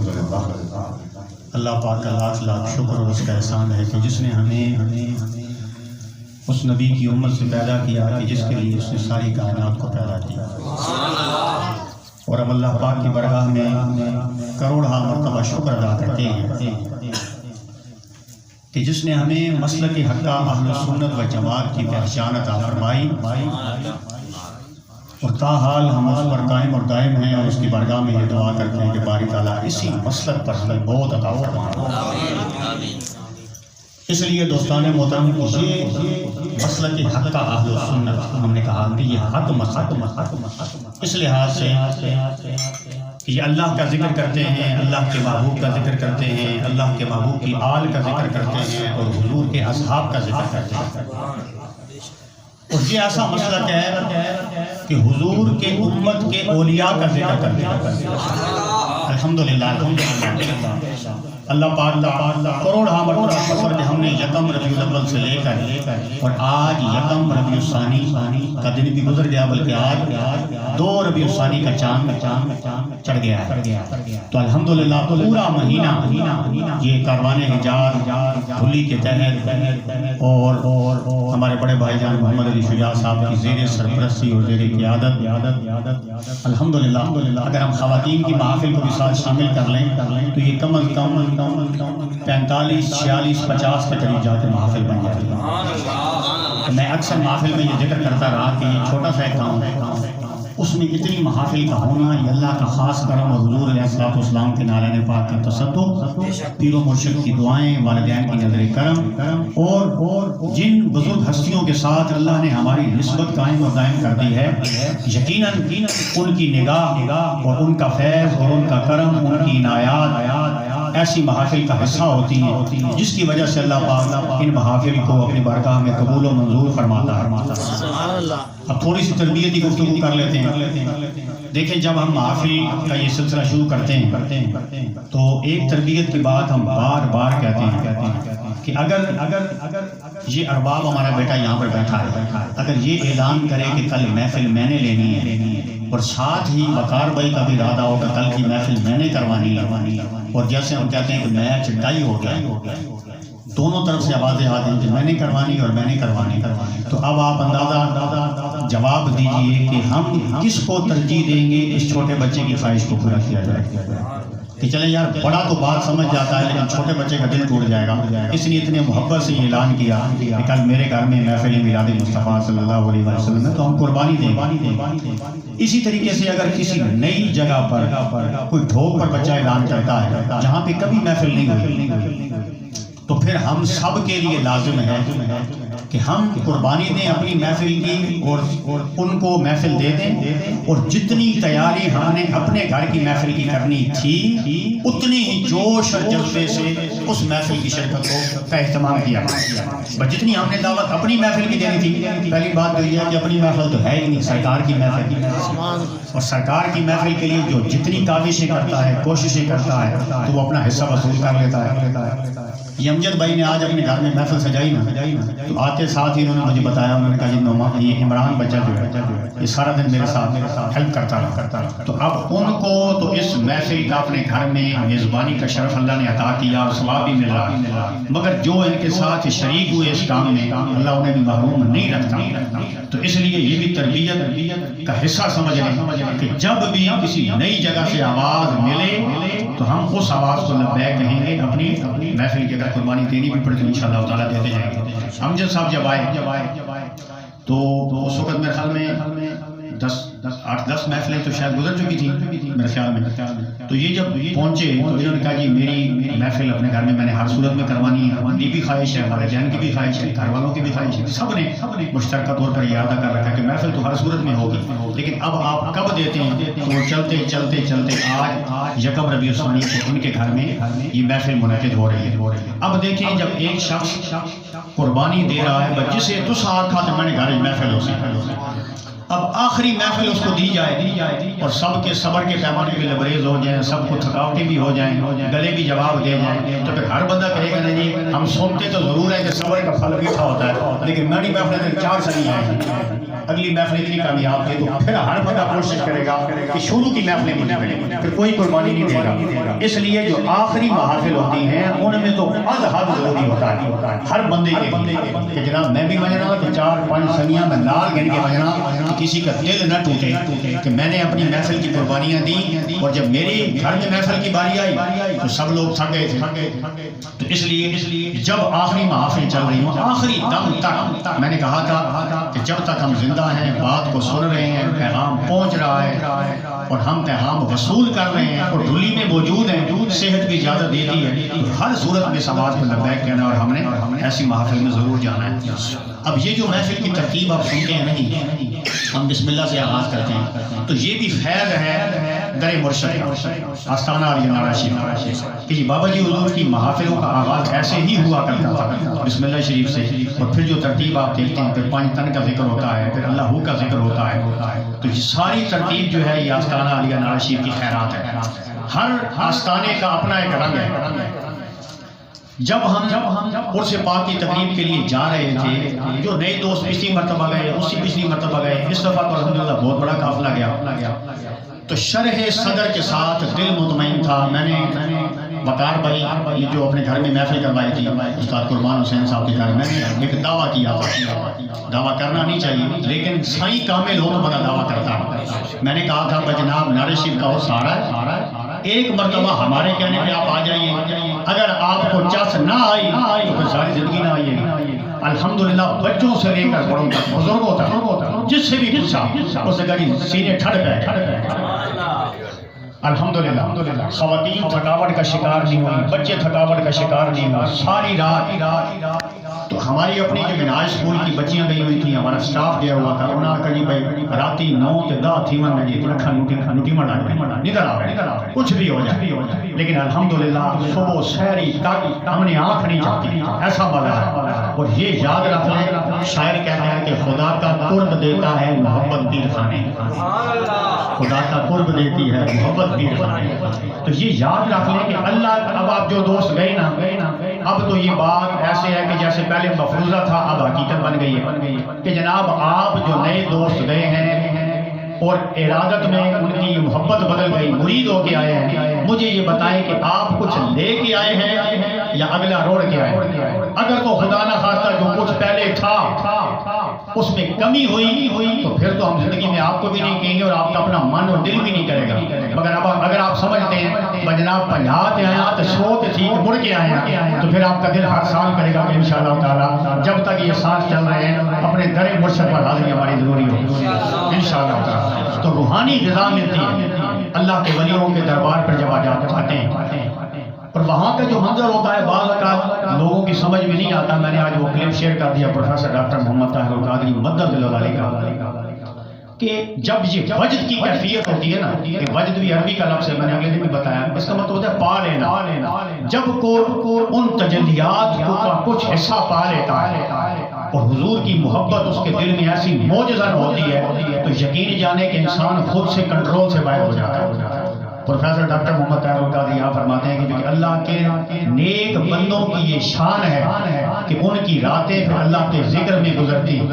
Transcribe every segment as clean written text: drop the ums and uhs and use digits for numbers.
الحمدللہ۔ اللہ پاک کا لاکھ لاکھ شکر اور اس کا احسان ہے کہ جس نے ہمیں اس نبی کی امت سے پیدا کیا کہ جس کے لیے اس نے ساری کائنات کو پیدا کیا، اور اب اللہ پاک کی برگاہ میں کروڑہا مرتبہ شکر ادا کرتے ہیں کہ جس نے ہمیں مسلک حقہ اہل سنت و جماعت کی پہچان عطا فرمائی، اور تاحال ہم اس پر قائم اور دائم ہیں، اور اس کی بارگاہ میں یہ دعا کرتے ہیں کہ باری تعالیٰ اسی مسلک پر ہمیں بہت عطا فرمائے۔ اس لیے دوستان محترم، یہ مسلک حق کا اہل سنت ہم نے کہا کہ یہ حق مسلک اس لحاظ سے کہ یہ اللہ کا ذکر کرتے ہیں، اللہ کے محبوب کا ذکر کرتے ہیں، اللہ کے محبوب کی آل کا ذکر کرتے ہیں، اور حضور کے اصحاب کا ذکر کرتے ہیں۔ اور یہ ایسا مسلک ہے کہ حضور کے امت کے اولیاء کا ذکر کرتے ہیں۔ الحمدللہ اللہ پاک کروڑہا مرتبہ شکر کہ ہم نے یکم ربیع الاول سے لے کر اور آج یکم ربیع الثانی کا دن بھی گزر گیا، بلکہ آج 2 ربیع الثانی کا چاند چڑھ گیا ہے۔ تو الحمدللہ پورا مہینہ یہ کاروان حجاز دھلی کے تحت اور ہمارے بڑے بھائی جان محمد علی شجاع صاحب کی زیر سرپرستی اور زیر قیادت الحمدللہ اگر ہم خواتین کی محافل کو بھی ساتھ شامل کر لیں تو یہ کم از کم 45 46 50 کے قریب جا کے محافل بن جاتی ہے۔ میں اکثر محافل میں یہ ذکر کرتا رہا کہ یہ چھوٹا سا ایک کام ہے، اس میں اتنی محافل کا ہونا یہ اللہ کا خاص کرم اور حضور علیہ السلام کے نالین پاک کا تصدق، پیر و مرشد کی دعائیں، والدین کی نظر کرم، اور جن بزرگ ہستیوں کے ساتھ اللہ نے ہماری نسبت قائم اور دائم کر دی ہے، یقیناً ان کی نگاہ اور ان کا فیض اور ان کا کرم، ان کی عنایات ایسی محافل کا حصہ ہوتی ہیں جس کی وجہ سے اللہ پاک ان محافل کو اپنی بارگاہ میں قبول و منظور فرماتا ہے۔ اب تھوڑی سی تربیتی گفتگو کر لیتے ہیں۔ دیکھیں جب ہم محافل کا یہ سلسلہ شروع کرتے ہیں تو ایک تربیت کی بات ہم بار بار کہتے ہیں کہ اگر یہ ارباب ہمارا بیٹا یہاں پر بیٹھا ہے، اگر یہ اعلان کرے کہ کل محفل میں نے لینی ہے، اور ساتھ ہی وقار بھائی کا بھی ارادہ ہوگا کل کی محفل میں نے کروانی ہے، اور جیسے ہم کہتے ہیں کہ میچ ٹائی ہو گیا، دونوں طرف سے آوازیں آتی ہیں کہ میں نے کروانی اور میں نے کروانی، تو اب آپ اندازہ جواب دیجئے کہ ہم کس کو ترجیح دیں گے اس چھوٹے بچے کی خواہش کو پورا کیا جائے کہ چلے یار بڑا تو بات سمجھ جاتا ہے لیکن چھوٹے بچے کا دل ٹوٹ جائے گا، اس لیے اتنے محبت سے یہ اعلان کیا کہ کل میرے گھر میں محفل میلاد مصطفیٰ صلی اللہ علیہ وسلم ہے تو ہم قربانی دیں۔ اسی طریقے سے اگر کسی نئی جگہ پر کوئی ڈھوک پر بچہ اعلان کرتا ہے جہاں پہ کبھی محفل نہیں ہوئی تو پھر ہم سب کے لیے لازم ہے کہ ہم قربانی دیں اپنی محفل کی، اور ان کو محفل دے دیں، اور جتنی تیاری ہم نے اپنے گھر کی محفل کی کرنی تھی اتنی ہی جوش اور جذبے سے اس محفل کی شرکت کا اہتمام کیا۔ بس جتنی ہم نے دعوت اپنی محفل کی دینی تھی، پہلی بات تو یہ ہے کہ اپنی محفل تو ہے ہی نہیں، سرکار کی محفل، اور سرکار کی محفل کے لیے جو جتنی کاوشیں کرتا ہے، کوششیں کرتا ہے تو وہ اپنا حصہ وصول کر لیتا ہے۔ یہ امجد بھائی نے آج اپنے گھر میں محفل سجائی نا، تو آتے ساتھ ہی انہوں نے مجھے بتایا، انہوں نے کہا جی یہ عمران بچہ جو ہے یہ سارا دن میرے ساتھ ہیلپ کرتا رہا، تو اب ان کو تو اس محفل کا اپنے گھر میں میزبانی کا شرف اللہ نے عطا کیا اور ثواب بھی مل رہا، مگر جو ان کے ساتھ شریک ہوئے اس کام میں اللہ انہیں بھی محروم نہیں رکھتا۔ تو اس لیے یہ بھی تربیت کا حصہ سمجھ لیں کہ جب بھی کسی نئی جگہ سے آواز ملے تو ہم اس آواز کو لبیک کہیں گے، اپنی محفل کی اگر قربانی دینی بھی پڑے تو انشاءاللہ تعالیٰ دیتے جائیں گے۔ امجد صاحب جب آئے تو اس وقت میرے خیال میں 8-10 محفلیں تو شاید گزر چکی تھی میرے خیال میں، تو یہ جب پہنچے تو انہوں نے کہا جی میری محفل اپنے گھر میں نے ہر صورت میں کروانی ہے، ہماری بھی خواہش ہے، ہمارے جان کی بھی خواہش ہے، گھر والوں کی بھی خواہش ہے، سب نے مشترکہ طور پر یہ ادا کر رکھا کہ محفل تو ہر صورت میں ہوگی، لیکن اب آپ کب دیتے ہیں؟ تو چلتے آج یکم ربیع الثانی کو ان کے گھر میں یہ محفل منعقد ہو رہی ہے۔ اب دیکھیں جب ایک شخص قربانی دے رہا ہے بچے تو ساتھ کھا تو میں نے گھر محفل ہو سی، اب آخری محفل اس کو دی جائے اور سب کے صبر کے پیمانے بھی لبریز ہو جائیں، سب کو تھکاوٹیں بھی ہو جائیں، گلے بھی جواب دے جائیں، تو پھر ہر بندہ کہے گا نہیں جی ہم سنتے تو ضرور ہے کہ صبر کا پھل میٹھا ہوتا ہے، لیکن میری محفل 4 سنی ہے اگلی محفل اتنی کامیاب تھی تو پھر ہر بندہ کوشش کرے گا کہ شروع کی محفلیں مجھے ملیں، پھر کوئی قربانی نہیں دے گا۔ اس لیے جو آخری محافل ہوتی ہیں ان میں تو از حد ضروری ہوتا ہے ہر بندے کے کہ جناب میں بھی بجنا تو 4-5 سنیاں میں نال گن کے بجنا کہ کسی کا دل نہ ٹوٹے کہ میں نے اپنی محفل کی قربانیاں دی اور جب میری گھر میں محفل کی باری آئی تو سب لوگ تھک گئے تھے۔ تو اس لیے جب آخری محافل چل رہی ہوں آخری دم تک میں نے کہا تھا کہ جب تک ہم زندہ ہیں بات کو سن رہے ہیں پیغام پہنچ رہا ہے اور ہم پیغام وصول کر رہے ہیں اور دھلی میں موجود ہیں، صحت بھی اجازت دیتی ہے تو ہر صورت میں سماج کو لبیک کہنا اور ہم نے ایسی محافل میں ضرور جانا ہے۔ اب یہ جو محفل کی ترتیب آپ سنتے ہیں نہیں، ہم بسم اللہ سے آغاز کرتے ہیں تو یہ بھی فیض ہے در مرشد آستانہ علی نارا شریف کہ جی بابا جی حضور کی محافلوں کا آغاز ایسے ہی ہوا کرتا تھا بسم اللہ شریف سے، اور پھر جو ترتیب آپ دیکھتے ہیں پھر 5 تن کا ذکر ہوتا ہے، پھر اللہ کا ذکر ہوتا ہے، تو یہ ساری ترتیب جو ہے یہ آستانہ علی نارا شریف کی خیرات ہے۔ ہر آستانے کا اپنا ایک رنگ ہے۔ جب ہم عرس پاک کی تقریب کے لیے جا رہے تھے، جو نئے دوست پچھلی مرتبہ گئے اسی پچھلی مرتبہ گئے، اس دفعہ تو الحمدللہ بہت بڑا قافلہ گیا، تو شرح صدر کے ساتھ دل مطمئن تھا۔ میں نے وقار بھائی جو اپنے گھر میں محفل کروائی تھی استاد قربان حسین صاحب کے گھر میں ایک دعویٰ کیا تھا، دعویٰ کرنا نہیں چاہیے لیکن سائیں کامل ہو تو بڑا دعویٰ کرتا ہے۔ میں نے کہا تھا کہ جناب نعرہ شریف کا عرس آ رہا ہے، ایک مرتبہ ہمارے کہنے پہ آپ آ جائیے، اگر آپ کو چس نہ آئی تو پھر ساری زندگی نہ آئیے گا۔ الحمدللہ بچوں سے لے کر بڑوں تک بزرگوں تک جس سے بھی پوچھا اس سے کہا سینے ٹھڑ گئے۔ الحمدللہ خواتین تھکاوٹ کا شکار نہیں ہوئی، بچے تھکاوٹ کا شکار نہیں ہوئے، ساری رات تو ہماری اپنی جو بنائی اسکول کی بچیاں گئی ہوئی تھیں، ہمارا سٹاف گیا ہوا تھا، انہوں نے کہا جی بھائی راتی 9 تے 10 تھی من جی رکھا نوٹی مڑا ندر آوے کچھ بھی ہو جائے، لیکن الحمدللہ صبح سحری تک ہم نے آنکھ نہیں چاہتی، ایسا مزہ ہے۔ اور یہ یاد رکھ لیں شاعر کہتا ہے کہ خدا کا قرب دیتا ہے محبت پیر خانے، خدا کا قرب دیتی ہے محبت پیر خانے۔ تو یہ یاد رکھ لیں کہ اللہ اب آپ جو دوست گئے نا اب تو یہ بات ایسے ہے کہ جیسے پہلے مفروضہ تھا اب حقیقت بن گئی ہے کہ جناب آپ جو نئے دوست گئے ہیں اور ارادت میں ان کی محبت بدل گئی، مرید ہو کے آئے ہیں، مجھے یہ بتائیں کہ آپ کچھ لے کے آئے ہیں یا اگلا روڑ کے آئے ہیں؟ اگر تو خدا نہ خواستہ جو کچھ پہلے تھا اس میں کمی ہوئی تو پھر تو ہم زندگی میں آپ کو بھی نہیں کہیں گے اور آپ کا اپنا من اور دل بھی نہیں کرے گا۔ مگر اگر آپ سمجھتے ہیں بجناب 50 تے آیا تو 100 تے تھی مڑ کے آئے ہیں تو پھر آپ کا دل ہر سال کرے گا کہ انشاءاللہ تعالی جب تک یہ سانس چل رہے ہیں اپنے در مرشد پر حاضری ہماری ضروری ہو انشاءاللہ تعالی۔ تو روحانی غذا ملتی ہے اللہ کے ولیوں کے دربار پر جب آتے ہیں اور وہاں کا جو منظر ہوتا ہے بعض اوقات لوگوں کی سمجھ میں نہیں آتا۔ میں نے آج وہ کلپ شیئر کر دیا پروفیسر ڈاکٹر محمد طاہر القادری مدد اللہ علیہ کا کہ جب یہ وجد کی کیفیت ہوتی ہے نا، کہ وجد بھی عربی کا لفظ ہے، میں نے اگلے دن بھی بتایا، اس کا مطلب ہوتا ہے پا لینا۔ جب کو ان تجلیات کا کچھ حصہ پا لیتا ہے اور حضور کی محبت اس کے دل میں ایسی معجزہ ہوتی ہے تو یقین جانے کہ انسان خود سے کنٹرول سے باہر ہو جاتا ہے۔ پروفیسر ڈاکٹر محمد طاہر القادری یہاں فرماتے ہیں کہ اللہ کے نیک بندوں کی یہ شان ہے کہ ان کی راتیں پھر اللہ کے ذکر میں گزرتی ہیں،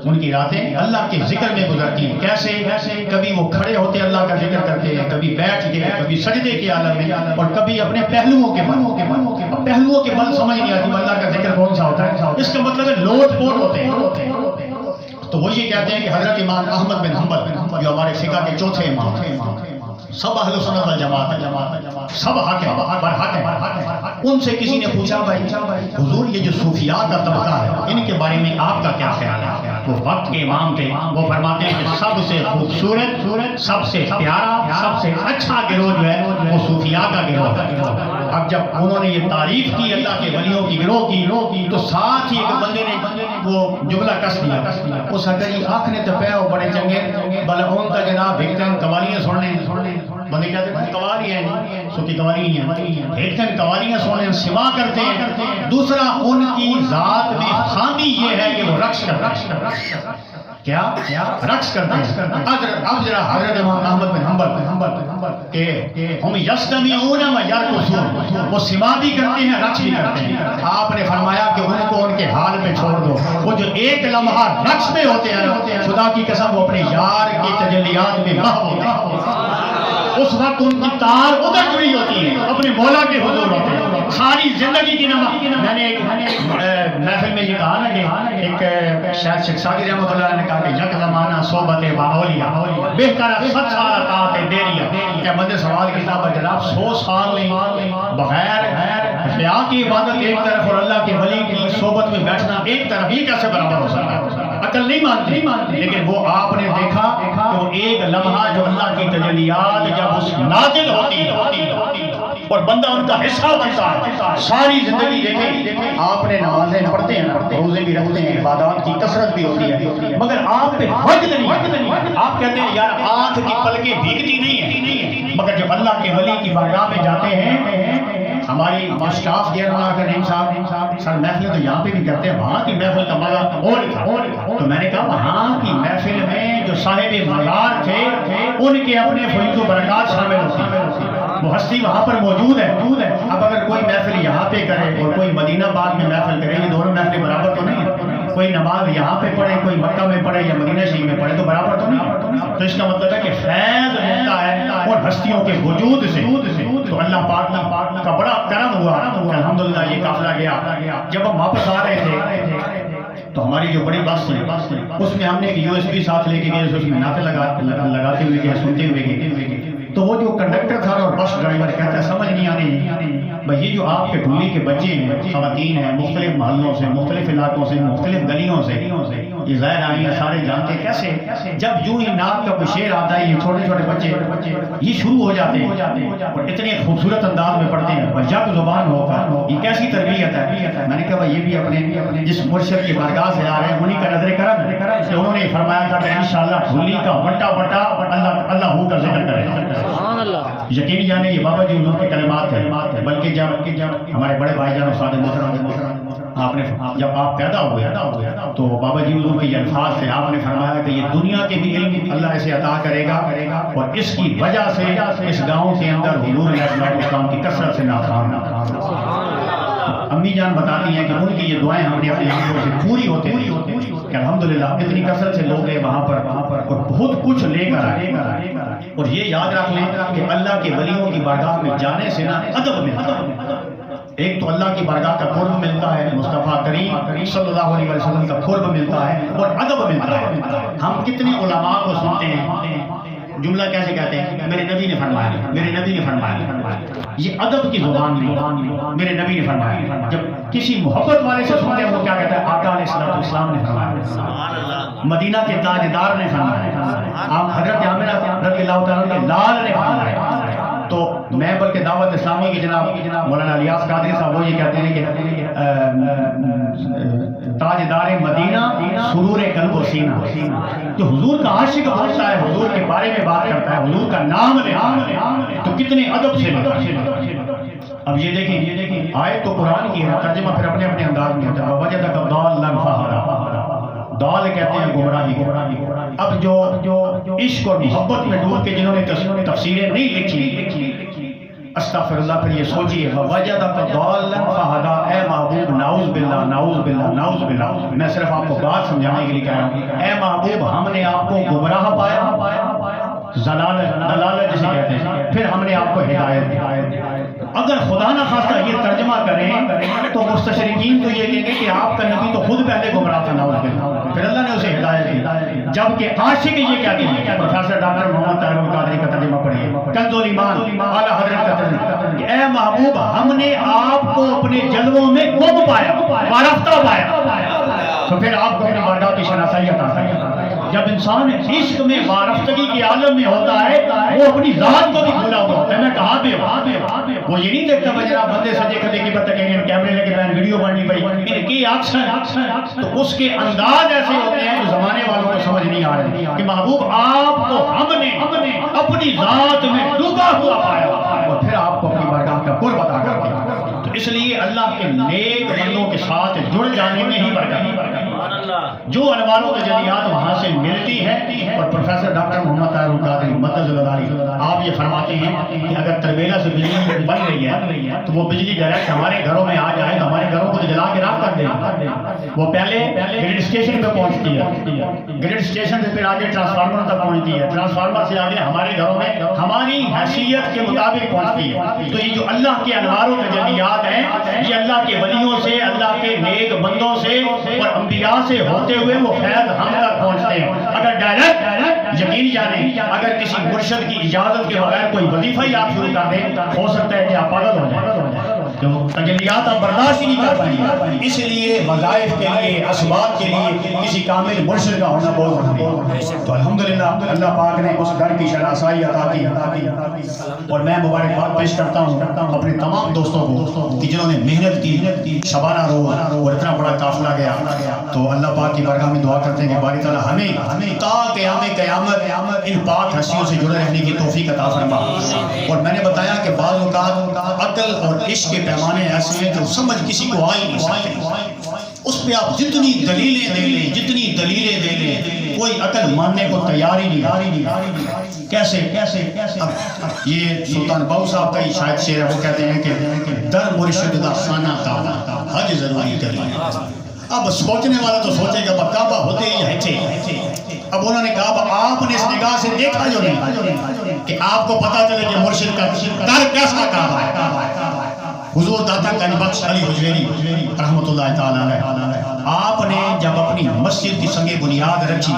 ان کی راتیں اللہ کے ذکر میں گزرتی ہیں۔ کیسے؟ کبھی وہ کھڑے ہوتے اللہ کا ذکر کرتے ہیں، کبھی بیٹھ کے، کبھی سجدے کے عالم میں، اور کبھی اپنے پہلوؤں کے بل سمجھ نہیں آتی اللہ کا ذکر کون سا ہوتا ہے۔ اس کا مطلب ہے لوٹ پوٹ ہوتے ہیں۔ تو وہ یہ کہتے ہیں کہ حضرت امام احمد بن حنبل جو ہمارے فقہ کے چوتھے امام ہیں، سب اہل سنت والجماعت سب حق ان سے کسی نے پوچھا بھائی حضور یہ جو صوفیاء کا طبقہ ہے ان کے بارے میں آپ کا کیا خیال ہے؟ تو وقت کے امام تھے، وہ فرماتے ہیں کہ سب سے خوبصورت، سب سے پیارا، سب سے اچھا گروہ جو ہے وہ صوفیاء کا گروہ ہے۔ اب جب انہوں نے یہ تعریف کی اللہ کے ولیوں کی گروہ کی تو ساتھ ہی ایک بندے نے وہ جملہ کس دیا، اس حقیقی آنکھ نے تپیا ہو بڑے چنگے بل ان کا جناب ہکتن قوالیاں سننے بندے کہتے ہیں قوالی ہیں سوتی قوالی ہیں ہکتن قوالیاں سننے سوا کرتے ہیں۔ دوسرا ان کی ذات میں خامی یہ ہے کہ وہ رقص کر کیا رقص کرتے ہیں. اب ذرا حضرت امام احمد بن حنبل کہ ہم یستمیعون و یرقصون، وہ سما بھی کرتے ہیں رقص بھی کرتے ہیں. آپ نے فرمایا کہ ان کو ان کے حال میں چھوڑ دو. وہ جو ایک لمحہ رقص میں ہوتے ہیں، خدا کی قسم وہ اپنے یار کی تجلیات میں محو ہوتے ہیں. اس وقت ان کی تار ادھر جڑی ہوتی ہے، اپنے مولا کے حضور ہوتے ہیں. ساری زندگی کی نماز. میں نے ایک محفل میں یہ کہا نا کہ ایک شاید شیخ سعدی رحمۃ اللہ نے کہا کہ یک زمانہ صحبت باولیاء بہتر 7 سال اطاعت دیریا. کہ مد سوال کتاب جناب 100 سال نہیں بغیر حیا کی عبادت ایک طرف اور اللہ کے ولی کی صحبت میں بیٹھنا ایک طرف، یہ کیسے برابر ہو سکتا ہے؟ عقل نہیں مانتی. لیکن وہ آپ نے دیکھا کہ وہ ایک لمحہ جو اللہ کی تجلیات جب اس نازل ہوتی اور بندہ ان کا حصہ بنتا ہے، ساری زندگی دیکھیں آپ نے نمازیں پڑھتے ہیں، روزے بھی رکھتے ہیں، عبادات کی کثرت بھی ہوتی ہے، مگر آپ پہ وجد نہیں. آپ کہتے ہیں یار آنکھ کی پلکیں بھیگتی نہیں ہیں، مگر جب اللہ کے ولی کی بارگاہ میں جاتے ہیں. ہماری اسٹاف دیر اللہ کا نیم صاحب سر محفل تو یہاں پہ بھی کرتے ہیں، وہاں کی محفل کا مزہ اور تھا. تو میں نے کہا وہاں کی محفل میں جو صاحب مزار تھے ان کے اپنے فیض و برکات شامل ہوتی ہیں، وہ ہستی وہاں پر موجود ہے. اب اگر کوئی محفل یہاں پہ کرے اور کوئی مدینہ آباد میں محفل کرے، یہ دونوں محفلیں برابر تو نہیں ہے. کوئی نماز یہاں پہ پڑھے، کوئی مکہ میں پڑھے یا مدینہ شریف میں پڑھے تو برابر تو نہیں. تو اس کا مطلب ہے کہ فیض ملتا ہے اور ہستیوں کے وجود سے. تو اللہ پاک کا بڑا کرم ہوا کہ الحمدللہ یہ قافلہ گیا. جب ہم واپس آ رہے تھے تو ہماری جو بڑی بس تھی اس میں ہم نے ایک USB ساتھ لے کے گئے، اس میں نعتیں لگاتے ہوئے گئے، سنتے ہوئے گئے. تو وہ جو کنڈکٹر تھا اور بس ڈرائیور کہتا ہے سمجھ نہیں آنی بھئی یہ جو آپ کے ڈھولی کے بچے ہیں، خواتین ہیں، مختلف محلوں سے، مختلف علاقوں سے، مختلف گلیوں سے، یہ ظاہر آئی ہیں، سارے جانتے کیسے جب جو ہی نعت کا کوئی شعر آتا ہے یہ چھوٹے چھوٹے بچے یہ شروع ہو جاتے ہیں اور اتنے خوبصورت انداز میں پڑھتے ہیں، یک زبان ہو کر. یہ کیسی تربیت ہے؟ میں نے کہا یہ بھی اپنے جس مرشد کی بارگاہ سے آ رہے ہیں انہی کا نظر کرم ہے کہ انہوں نے فرمایا تھا کہ انشاءاللہ ڈھولی کا بٹا بٹا اللہ ہو کا ذکر کرے. یقین جانے یہ بابا جی حضور کے کلمات ہیں. بلکہ جب ہمارے بڑے بھائی جان استاد محترم آپ نے جب آپ پیدا ہوئے تو بابا جی حضور کے یہ الفاظ سے آپ نے فرمایا کہ یہ دنیا کے بھی علم اللہ اسے عطا کرے گا اور اس کی وجہ سے اس گاؤں کے اندر حضور علیہ السلام کی کثرت سے ناکام. امی جان بتاتی ہیں کہ ان کی یہ دعائیں ہم نے اپنی آنکھوں سے پوری ہوتے کہ الحمدللہ اتنی کثرت سے لوگ گئے وہاں پر اور بہت کچھ لے کر آئے. اور یہ یاد رکھ لیں کہ اللہ کے ولیوں کی بارگاہ میں جانے سے نا ادب ملتا ہے. ایک تو اللہ کی بارگاہ کا قرب ملتا ہے، مصطفیٰ کریم صلی اللہ علیہ وسلم کا قرب ملتا ہے اور ادب ملتا ہے. ہم کتنے علماء کو سنتے ہیں جملہ کیسے کہتے ہیں میرے نبی نے فرمایا، میرے نبی نے فرمایا. یہ ادب کی زبان میں میرے نبی نے فرمایا. جب کسی محبت والے سے سنتے ہیں وہ کیا کہتا ہے آقا علیہ السلام نے فرمایا، مدینہ کے تاجدار نے فرمایا، آپ حضرت عامرہ رضی اللہ تعالیٰ کے لال نے فرمایا. تو میں بلکہ دعوت اسلامی کی جناب مولانا الیاس قادری صاحب وہ یہ کہتے ہیں کہ تاجدار مدینہ سرور قلب و سینہ. جو حضور کا عاشق ہوتا ہے، حضور کے بارے میں بات کرتا ہے، حضور کا نام لیتا ہے تو کتنے ادب سے لیتا ہے. اب یہ دیکھیں آیت تو قرآن کی ہے، ترجمہ پھر اپنے اپنے انداز میں ہوتا ہے. وَوَجَدَكَ ضَالًّا فَهَدَىٰ، ضال کہتے ہیں گمراہی. اب جو عشق اور محبت میں ڈوب کے جنہوں نے تفسیریں نہیں لکھی، استغفر اللہ، پھر یہ سوچیے وَوَجَدَكَ ضَالًّا فَهَدَىٰ، اے محبوب نعوذ باللہ نعوذ باللہ نعوذ باللہ. میں صرف آپ کو بات سمجھانے کے لیے کہہ رہا ہوں، اے محبوب ہم نے آپ کو گمراہ پایا، ضلالت جسے کہتے ہیں، پھر ہم نے آپ کو ہدایت دی. اگر خدا نہ خواستہ یہ ترجمہ کریں تو مستشرقین تو یہ کہیں گے کہ آپ کا نبی تو خود پہلے گمراہ تھا، نعوذ باللہ، پھر اللہ نے اسے ہدایت دی. جبکہ عاشق یہ کہتے ہیں، پروفیسر ڈاکٹر محمد طاہر القادری کا ترجمہ پڑھیے، کنز الایمان اعلیٰ حضرت کا ترجمہ کہ اے محبوب ہم نے آپ کو اپنے جلووں میں گم پایا، وارفتہ پایا. تو پھر آپ کو اپنی بارگاہ کی شناسائی عطا کرے. جب انسان عشق میں وارفتگی کے عالم میں ہوتا ہے وہ اپنی ذات کو بھی بھولا ہوا ہوتا ہے. میں کہاں پہ ہوں، وہ یہ نہیں دیکھتا بجرا بندے سجے کھدے کی بات کہیں کیمرے لے کے میں ویڈیو بننی پڑی، ان کی ایکشن تو اس کے انداز ایسے ہوتے ہیں جو زمانے والوں کو سمجھ نہیں آ رہے کہ محبوب آپ کو ہم نے اپنی ذات میں ڈوبا ہوا پایا اور پھر آپ کو اپنی بارگاہ کا قرب عطا کر دیا. تو اس لیے اللہ کے نیک بندوں کے ساتھ جڑ جانے میں ہی برکت. جو انوار و تجلیات وہاں سے ملتی ہے. اور پروفیسر ڈاکٹر محمد طاہر القادری مدد العلی آپ یہ فرماتے ہیں کہ اگر تربیلا سے بجلی بن رہی ہے تو وہ بجلی ڈائریکٹ ہمارے گھروں میں آ جائے تو ہمارے گھروں کو تو جلا کے راکھ کر دے. وہ پہلے گریڈ اسٹیشن پہ پہنچتی ہے, گریڈ اسٹیشن سے پھر آگے ٹرانسفارمر تک پہنچتی ہے, ٹرانسفارمر سے آگے ہمارے گھروں میں ہماری حیثیت کے مطابق پہنچتی ہے. تو یہ جو اللہ کے انوار و تجلیات ہیں یہ اللہ کے ولیوں سے, اللہ کے نیک بندوں سے اور انبیاء سے ہوتے ہوئے وہ فیض ہم تک پہنچتے ہیں. اگر ڈائریکٹ یقین جانیں اگر کسی مرشد کی اجازت کے بغیر کوئی وظیفہ ہی آپ شروع کر دیں ہو سکتا ہے کہ آپ پاگل ہو جائیں, تجلیات آپ برداشت ہی نہیں کر پائیں گے. اس لیے وظائف کے لیے, اسباب کے لیے کسی کامل مرشد کا ہونا بہت ضروری ہے. تو الحمدللہ اللہ پاک نے اس گھر کی شناسائی عطا کی اور میں مبارکباد پیش کرتا ہوں اپنے تمام دوستوں کو کہ جنہوں نے محنت کی, شبانہ روز اور اتنا بڑا قافلہ گیا. تو اللہ پاک کی بارگاہ میں دعا کرتے ہیں کہ باری تعالیٰ ہمیں تا قیام قیامت ان پاک ہستیوں سے جڑے رہنے کی توفیق عطا فرما. اور میں نے بتایا کہ بعض اوقات عقل اور عشق کے پیمانے ایسے ہیں جو سمجھ کسی کو آ ہی نہیں سکتے. اس پہ آپ جتنی دلیلیں دے لیں کوئی عقل ماننے کو تیار ہی نہیں. کیسے یہ سلطان باؤ صاحب کا ہی شاید شعر ہے, وہ کہتے ہیں کہ در مرشد دا خانہ کعبہ حج ضروری کری. اب سوچنے والا تو سوچے گا کعبہ ہوتے ہی ہے. اب انہوں نے کہا آپ نے اس نگاہ سے دیکھا جو نہیں کہ آپ کو پتا چلے کہ مرشد کا در کیسا کعبہ ہے. حضور داتا گنج بخش علی حجویری رحمۃ اللہ تعالیٰ علیہ آپ نے جب اپنی مسجد کی سنگ بنیاد رکھی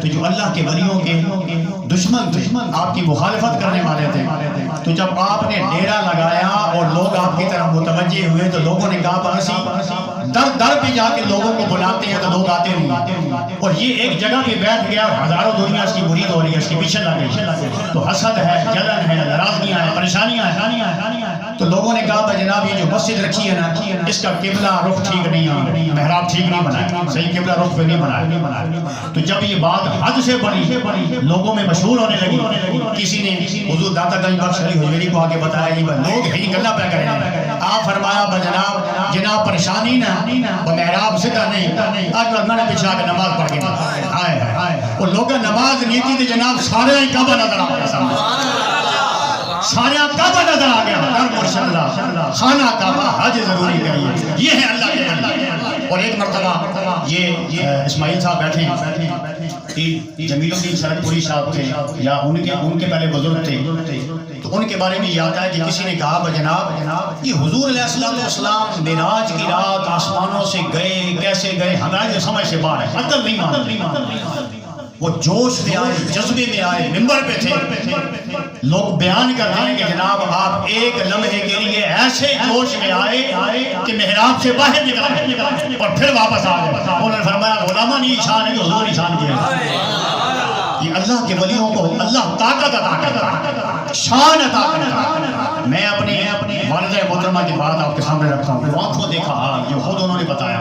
تو جو اللہ کے ولیوں کے دشمن آپ کی مخالفت کرنے والے تھے, تو جب آپ نے ڈیرا لگایا اور لوگ آپ کی طرف متوجہ ہوئے تو لوگوں نے کہا بس در پہ جا کے لوگوں کو بلاتے ہیں تو لوگ آتے نہیں. اور یہ ایک جگہ پہ بیٹھ گیا, ہزاروں دنیا اس کی مرید ہو رہی ہے, اس کے پیچھے لگ گئی. تو حسد ہے, جلن ہے, ناراضگیاں ہیں, پریشانیاں ہیں. تو لوگوں نے کہا جناب یہ جو مسجد رکھی ہے نا اس کا قبلہ رخ ٹھیک نہیں ہے, محراب ٹھیک نہیں بنایا, صحیح قبلہ رخ پہ نہیں بنایا. تو جب یہ بات حد سے بڑی لوگوں میں مشہور ہونے لگی, کسی نے حضور داتا گنج بخش علی حجویری کو آگے بتایا یہ لوگ ہی گلہ پہ کریں. آپ فرمایا جناب پریشانی نا وہ محراب سدھا نہیں, آج میں نے پیچھے آ کے نماز پڑھ کے آئے اور لوگ نماز نہیں تھی تو جناب سارے ہی کعبہ نظر آ گیا, سارے کعبہ نظر آ گیا. در مرشد اللہ خانہ کعبہ حج ضروری کریے, یہ ہے اللہ کے بندے. اور ایک مرتبہ یہ اسماعیل صاحب بیٹھے ہیں, جمیل الدین سرک پوری صاحب تھے یا ان کے پہلے بزرگ تھے, تو ان کے بارے میں یہ آتا ہے کہ کسی نے کہا جناب یہ حضور علیہ السلام معراج کی رات آسمانوں سے گئے, کیسے گئے, ہماری سمجھ سے باہر ہے, عقل نہیں مانتے. وہ جوش میں آئے, جذبے میں آئے, منبر پہ تھے, لوگ بیان کر رہے ہیں کہ جناب آپ ایک لمحے کے لیے ایسے جوش میں آئے کہ محراب سے باہر نکل اور پھر واپس آ گئے. انہوں نے فرمایا غلامہ نہیں شان ہے, حضور شان کیا. یہ اللہ کے ولیوں کو اللہ طاقت عطا کرتا ہے, شان عطا کرتا ہے. میں اپنی والدہ محترمہ کی بات آپ کے سامنے رکھتا ہوں, وہ آنکھوں دیکھا جو خود انہوں نے بتایا,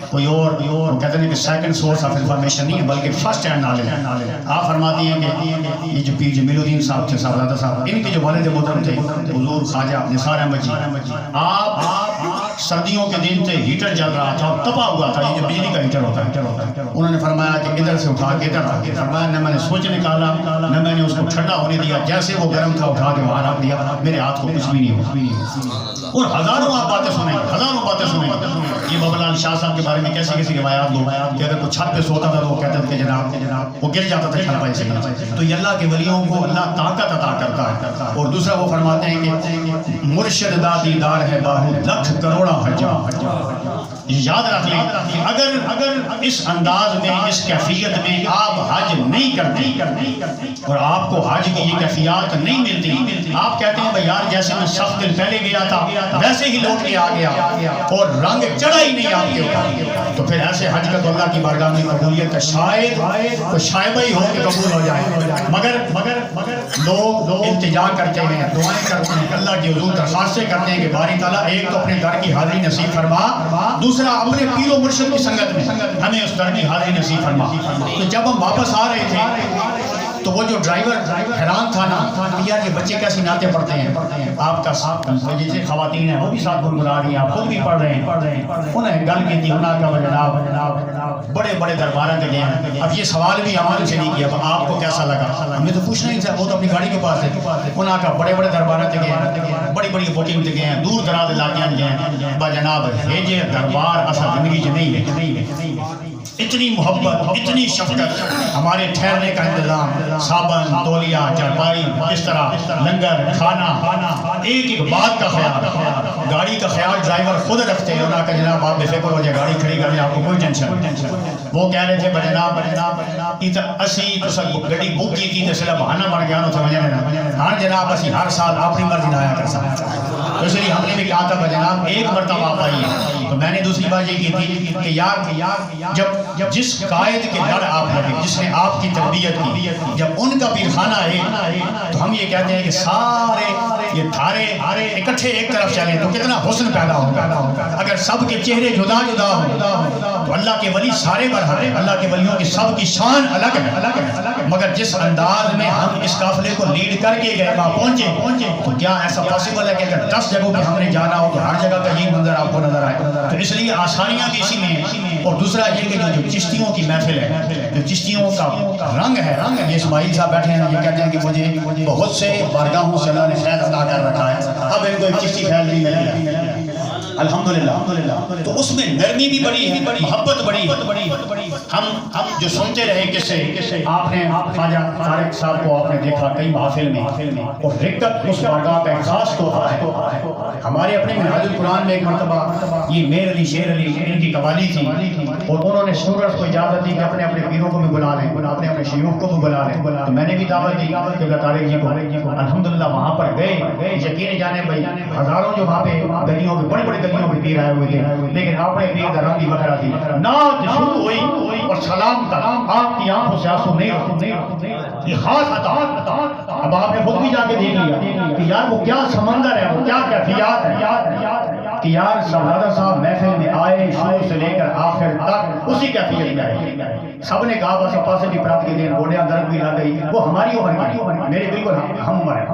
کوئی اور کہتے ہیں کہ سیکنڈ سورس آف انفارمیشن نہیں ہے بلکہ فرسٹ ہینڈ نالج ہے. آپ فرماتی ہیں کہ یہ جو پیر جمیل الدین صاحب تھے, صاحبزادہ صاحب, ان کے جو والد محترم تھے حضور خواجہ نثار احمد جی, آپ سردیوں کے دن تھے, ہیٹر جل رہا تھا, تپا ہوا تھا, یہ جو بجلی کا ہیٹر ہوتا ہے. انہوں نے فرمایا کہ ادھر سے اٹھا کے ادھر رکھ, فرمایا نہ میں نے سوچ نکالا نہ میں نے اس کو ٹھنڈا ہونے دیا, جیسے وہ گرم تھا اٹھا کے وہاں رکھ دیا, میرے ہاتھ کو کچھ بھی نہیں ہوا. اور ہزاروں آپ باتیں سنیں, ہزاروں باتیں سنیں. یہ بابلال شاہ صاحب کے بارے میں کیسی کیسی روایات لو کہ اگر کوئی چھت پہ سوتا تھا تو وہ کہتے تھے کہ جناب وہ گر جاتا تھا چھلپائی سے. تو یہ اللہ کے ولیوں کو اللہ طاقت عطا کرتا ہے. اور دوسرا وہ فرماتے ہیں کہ مرشد دا دیدار ہے باہو لکھ کروڑا حجا. یاد رکھ لیں اگر اس انداز میں, اس کیفیت میں آپ حج نہیں کرتے اور آپ کو حج کی یہ کیفیات نہیں ملتی, آپ کہتے ہیں بھائی یار جیسے میں 7 دن پہلے گیا تھا ویسے ہی لوٹ کے آ گیا اور رنگ چڑھا ہی نہیں آپ کے اوپر, تو پھر ایسے حج کا تو اللہ کی بارگاہ میں قبولیت ہے شاید تو شاید ہی ہو کہ قبول ہو جائے. مگر لوگ التجا کرتے ہیں, دعائیں کرتے ہیں, اللہ کی حضور درخواستیں کرتے ہیں کہ باری تعالیٰ ایک تو اپنے در کی حاضری نصیب فرما, دوسرا اپنے پیر و مرشد کی سنگت میں ہمیں اس در کی حاضری نصیب فرما. تو جب ہم واپس آ رہے تھے تو وہ جو ڈرائیور حیران تھا نا کہ یار یہ بچے کیسی نعتیں پڑھتے ہیں، آپ کا جیسے خواتین ہیں وہ بھی ساتھ گنگنا رہی ہیں، آپ خود بھی پڑھ رہے ہیں، انہیں گل کی تھی انہاں کا جناب بڑے بڑے درباروں سے گئے ہیں۔ اب یہ سوال بھی ہمارے سے نہیں کیا آپ کو کیسا لگا، ہمیں تو پوچھنا ہی تھا، وہ تو اپنی گاڑی کے پاس ہے، انہاں کا بڑے بڑے درباروں سے گئے ہیں، بڑی بڑی بوٹنگ سے گئے ہیں، دور دراز علاقے گئے ہیں، با جناب یہ دربار اصل زندگی جو نہیں ہے، اتنی محبت اتنی شفقت، ہمارے ٹھہرنے کا انتظام، صابن تولیہ چارپائی، اس طرح لنگر کھانا، ایک ایک بات کا خیال، گاڑی کا خیال ڈرائیور خود رکھتے ہیں، انہاں کا جناب آپ بے فکر ہو جائے گاڑی کھڑی کریں آپ کو کوئی ٹینشن۔ وہ کہہ رہے تھے جناب اسی تو سب گاڑی بک کی تھی تو صرف بہانہ بن گیا ہاں جناب اسی ہر سال اپنی مرضی نہ آیا کر سکتے، تو اس لیے ہم نے بھی کہا تھا جناب ایک مرتبہ آپ آئیے۔ تو میں نے دوسری بات یہ کی تھی کہ یار جب جس قائد کے در آپ لگے، جس نے آپ کی تربیت کی، جب ان کا پیرخانہ ہے تو ہم یہ کہتے ہیں کہ سارے یہ دھارے اکٹھے ایک طرف چلیں تو کتنا حسن پیدا ہوگا۔ اگر سب کے چہرے جدا جدا ہوں تو اللہ کے ولی سارے برحق ہیں، اللہ کے ولیوں کی سب کی شان الگ ہے، مگر جس انداز میں ہم اس قافلے کو لیڈ کر کے گئے وہاں پہنچے تو کیا ایسا پاسبل ہے کہ اگر 10 جگہوں پہ ہم نے جانا ہو تو ہر جگہ کا یہی منظر آپ کو نظر آئے؟ تو اس لیے آسانیاں بھی اسی میں ہیں، اور دوسرا یہ کہ جو چشتیوں کی محفل ہے، جو چشتیوں کا رنگ ہے، یہ اسماعیل صاحب بیٹھے ہیں، یہ کہتے ہیں کہ مجھے بہت سے بارگاہوں سے اللہ نے فیض عطا کر رکھا ہے، اب ان کو ایک چشتی فیض بھی مل گیا الحمدللہ۔ تو اس میں نرمی بھی بڑی ہے، محبت بڑی ہے۔ ہم جو سنتے رہے قصے، آپ نے خواجہ طارق صاحب کو آپ نے دیکھا کئی محافل میں، اور رکت اس بارگاہ کا ایک خاص تحفہ ہے۔ ہمارے اپنے منہاج القرآن میں ایک مرتبہ یہ میر علی شیر علی ان کی قوالی تھی، اور انہوں نے اسٹوڈنٹس کو اجازت دی کہ اپنے اپنے پیروں کو بھی بلا لیں، اپنے اپنے شیوخ کو بھی بلا لیں، تو میں نے بھی دعوت دی کہ طارق جی کو الحمدللہ وہاں پر گئے، یقین جانے بھائی ہزاروں جو وہاں پہ گلیوں میں بڑی بڑی گلیوں میں پیر آئے ہوئے تھے، لیکن آپ نے پیر کا رنگ بھی بکھرا تھی، نعت شروع ہوئی اور سلام تک آپ کی آنکھوں سے آنسو نہیں رکھتے، یہ خاص عطا۔ اب آپ نے خود بھی جا کے دیکھ لیا کہ یار وہ کیا سمندر ہے، وہ کیا کیفیات ہے کہ یار شہزادہ صاحب محفل میں آئے شروع سے لے کر آخر تک اسی کیفیت میں آئے، سب نے کہا بس پاسے بھی پرات کے دن گوڑیاں درد بھی لگ گئی، وہ ہماری عمر کی میرے بالکل ہم عمر ہے۔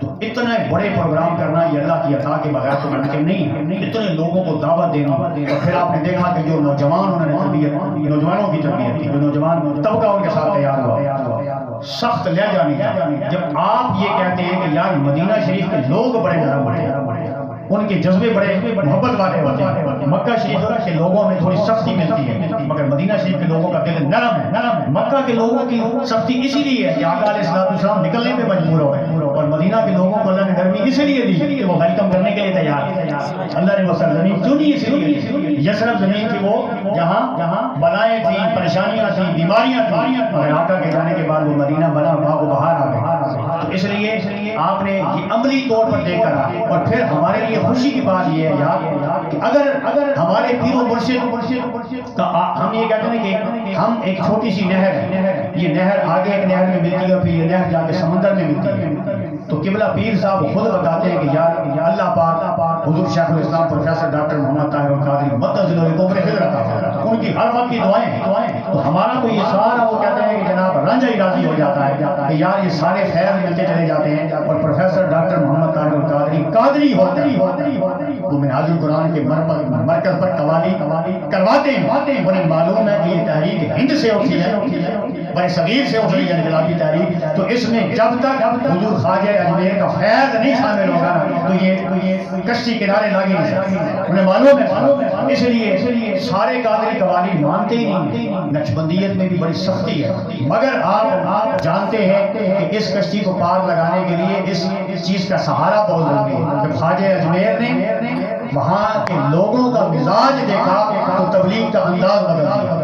تو اتنے بڑے پروگرام کرنا یہ اللہ کی عطا کے بغیر تو ممکن نہیں ہے، اتنے لوگوں کو دعوت دینا، اور پھر آپ نے دیکھا کہ جو نوجوان انہوں نے تربیت، نوجوانوں کی تربیت کی، جو نوجوان طبقہ ان کے ساتھ تیار ہوا، سخت لے جانی ہے۔ جب آپ یہ کہتے ہیں کہ یار مدینہ شریف کے لوگ بڑے نرم ہوتے ہیں، ان کے جذبے بڑے محبت والے ہوتے ہیں، مکہ شریف کے لوگوں میں تھوڑی سختی ملتی ہے مگر مدینہ شریف کے لوگوں کا دل نرم ہے۔ مکہ کے لوگوں کی سختی اسی لیے ہے کہ آقا علیہ السلام نکلنے پہ مجبور ہوئے، اور مدینہ کے لوگوں کو اللہ نے نرمی اسی لیے دی کہ وہ ویلکم کرنے کے لیے تیار ہیں۔ اللہ نے وہ سرزمین چنی اسی لیے، یثرب زمین تھی وہ جہاں بلائیں تھیں، پریشانیاں تھیں، بیماریاں تھیں، مگر آقا کے جانے کے بعد وہ مدینہ بنا باغ و بہار آ گیا۔ تو اس لیے آپ نے یہ عملی طور پر دیکھ کر، اور پھر ہمارے لیے خوشی کی بات یہ ہے یار کہ اگر ہمارے پیر و مرشد تو ہم یہ کہتے ہیں کہ ہم ایک چھوٹی سی نہر ہے، یہ نہر آگے ایک نہر میں ملتی ہے، پھر یہ نہر جا کے سمندر میں ملتی ہے، تو قبلہ پیر صاحب خود بتاتے ہیں کہ یار اللہ پاک حضور شیخ الاسلام پروفیسر ڈاکٹر محمد طاہر القادری مدذل القبر حضرت عطا، ان کی ہر وقت کی دعائیں، تو ہمارا تو یہ سارا وہ کہتے ہیں کہ جناب رنجہ ہی راضی ہو جاتا ہے کہ یار یہ سارے فیض ملتے چلے جاتے ہیں، اور پروفیسر ڈاکٹر محمد طاہر القادری قادری ہوتے ہیں، وہ منہاج القرآن کے مرکز پر قوالی کرواتے ہیں، انہیں معلوم ہے کہ یہ تحریک ہند سے اٹھی ہے، بڑے صغیر سے اٹھی ہے انقلابی تحریک، تو اس میں جب تک حضور خواجہ اجمیر کا فیض نہیں شامل ہوگا تو یہ کشتی کنارے لگے نہیں سکتی، انہیں معلوم ہے۔ اس لیے سارے قادری قوالی مانتے ہی نہیں، نقشبندیت میں بھی بڑی سختی ہے، مگر آپ جانتے ہیں کہ اس کشتی کو پار لگانے کے لیے اس چیز کا سہارا بہت ضروری ہے۔ جب خواجہ اجمیر نے وہاں کے لوگوں کا مزاج دیکھا تو تبلیغ کا انداز بدل دیا،